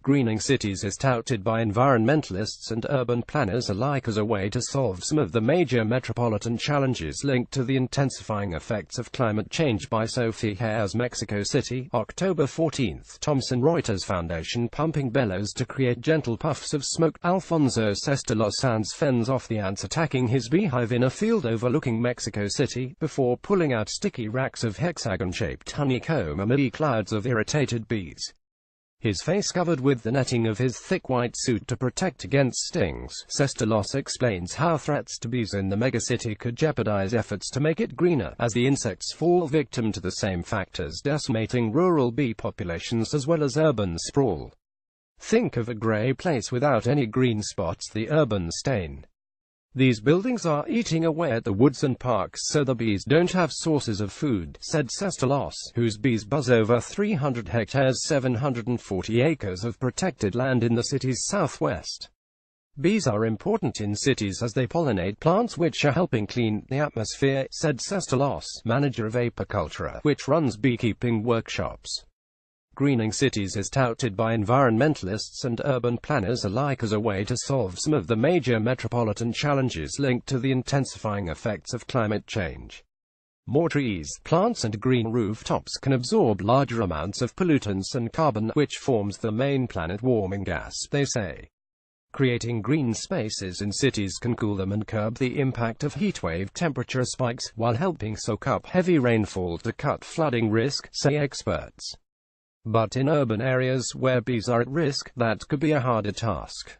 Greening cities is touted by environmentalists and urban planners alike as a way to solve some of the major metropolitan challenges linked to the intensifying effects of climate change. By Sophie Hare's Mexico City, October 14. Thomson Reuters Foundation pumping bellows to create gentle puffs of smoke. Alfonso Sestelos Sanz fends off the ants attacking his beehive in a field overlooking Mexico City, before pulling out sticky racks of hexagon-shaped honeycomb amid clouds of irritated bees. His face covered with the netting of his thick white suit to protect against stings, Sestelos explains how threats to bees in the megacity could jeopardize efforts to make it greener, as the insects fall victim to the same factors decimating rural bee populations as well as urban sprawl. Think of a grey place without any green spots, the urban stain. These buildings are eating away at the woods and parks so the bees don't have sources of food, said Sestelos, whose bees buzz over 300 hectares 740 acres of protected land in the city's southwest. Bees are important in cities as they pollinate plants which are helping clean the atmosphere, said Sestelos, manager of Apicultura, which runs beekeeping workshops. Greening cities is touted by environmentalists and urban planners alike as a way to solve some of the major metropolitan challenges linked to the intensifying effects of climate change. More trees, plants and green rooftops can absorb larger amounts of pollutants and carbon, which forms the main planet-warming gas, they say. Creating green spaces in cities can cool them and curb the impact of heatwave temperature spikes, while helping soak up heavy rainfall to cut flooding risk, say experts. But in urban areas where bees are at risk, that could be a harder task.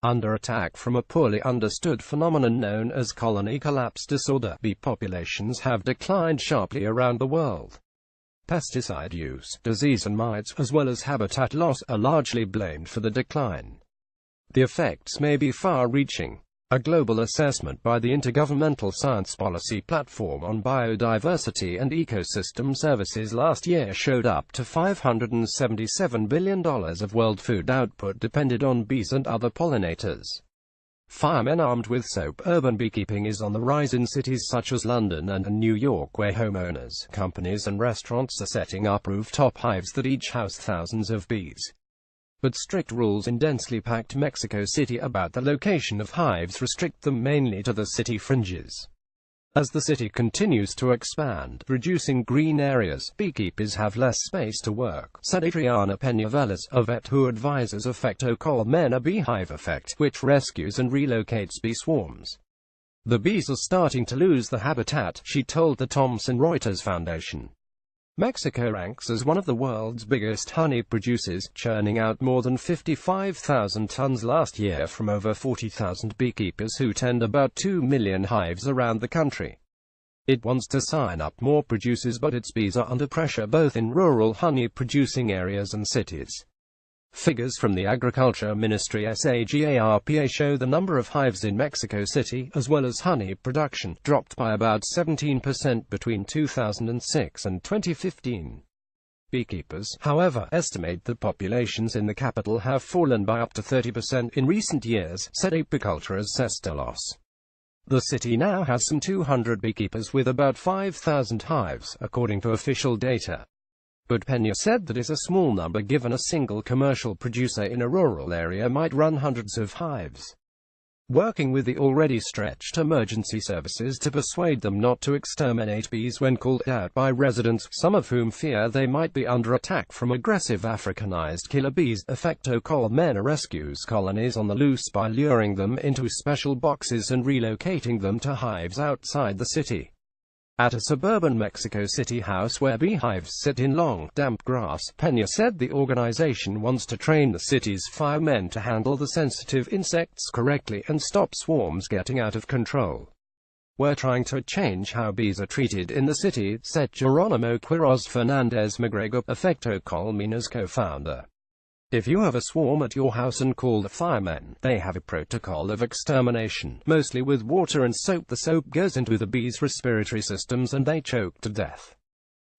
Under attack from a poorly understood phenomenon known as colony collapse disorder, bee populations have declined sharply around the world. Pesticide use, disease and mites, as well as habitat loss, are largely blamed for the decline. The effects may be far-reaching. A global assessment by the Intergovernmental Science Policy Platform on Biodiversity and Ecosystem Services last year showed up to $577 billion of world food output depended on bees and other pollinators. Firemen armed with soap. Urban beekeeping is on the rise in cities such as London and New York, where homeowners, companies and restaurants are setting up rooftop hives that each house thousands of bees. But strict rules in densely packed Mexico City about the location of hives restrict them mainly to the city fringes. As the city continues to expand, reducing green areas, beekeepers have less space to work, said Adriana Peña-Velas, a vet who advises Efecto Colmena Beehive Effect, which rescues and relocates bee swarms. The bees are starting to lose the habitat, she told the Thomson Reuters Foundation. Mexico ranks as one of the world's biggest honey producers, churning out more than 55,000 tons last year from over 40,000 beekeepers who tend about 2 million hives around the country. It wants to sign up more producers, but its bees are under pressure both in rural honey-producing areas and cities. Figures from the Agriculture Ministry SAGARPA show the number of hives in Mexico City, as well as honey production, dropped by about 17% between 2006 and 2015. Beekeepers, however, estimate that populations in the capital have fallen by up to 30% in recent years, said Apicultura's Sestelos. The city now has some 200 beekeepers with about 5,000 hives, according to official data. But Peña said that is a small number given a single commercial producer in a rural area might run hundreds of hives. Working with the already stretched emergency services to persuade them not to exterminate bees when called out by residents, some of whom fear they might be under attack from aggressive Africanized killer bees, Efecto Colmena rescues colonies on the loose by luring them into special boxes and relocating them to hives outside the city. At a suburban Mexico City house where beehives sit in long, damp grass, Peña said the organization wants to train the city's firemen to handle the sensitive insects correctly and stop swarms getting out of control. We're trying to change how bees are treated in the city, said Geronimo Quiroz Fernandez Magrego, Efecto Colmena's co-founder. If you have a swarm at your house and call the firemen, they have a protocol of extermination, mostly with water and soap. The soap goes into the bees' respiratory systems and they choke to death.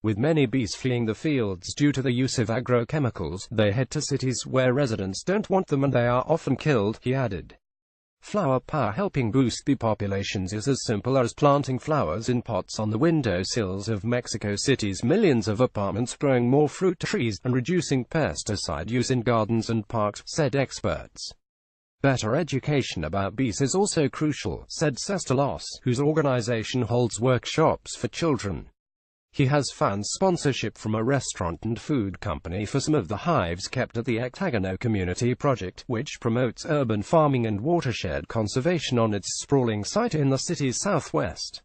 With many bees fleeing the fields due to the use of agrochemicals, they head to cities where residents don't want them and they are often killed, he added. Flower power helping boost bee populations is as simple as planting flowers in pots on the windowsills of Mexico City's millions of apartments, growing more fruit trees, and reducing pesticide use in gardens and parks, said experts. Better education about bees is also crucial, said Sestelos, whose organization holds workshops for children. He has found sponsorship from a restaurant and food company for some of the hives kept at the Hectagano Community Project, which promotes urban farming and watershed conservation on its sprawling site in the city's southwest.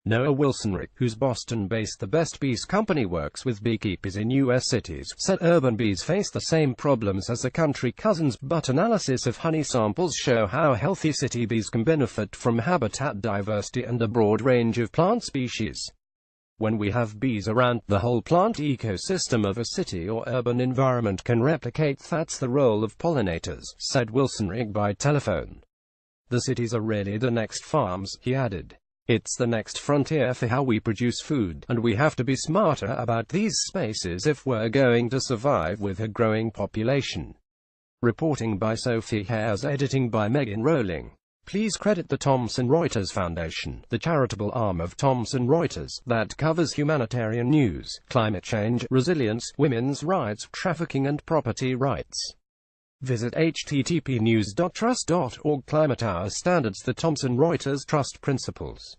Noah Wilsonrick, whose Boston-based The Best Bees company works with beekeepers in U.S. cities, said urban bees face the same problems as their country cousins, but analysis of honey samples show how healthy city bees can benefit from habitat diversity and a broad range of plant species. When we have bees around, the whole plant ecosystem of a city or urban environment can replicate. That's the role of pollinators, said Wilsonrick by telephone. The cities are really the next farms, he added. It's the next frontier for how we produce food, and we have to be smarter about these spaces if we're going to survive with a growing population. Reporting by Sophie Hares, editing by Megan Rowling. Please credit the Thomson Reuters Foundation, the charitable arm of Thomson Reuters, that covers humanitarian news, climate change, resilience, women's rights, trafficking and property rights. Visit http://news.trust.org. Climate Hour Standards. The Thomson Reuters Trust Principles.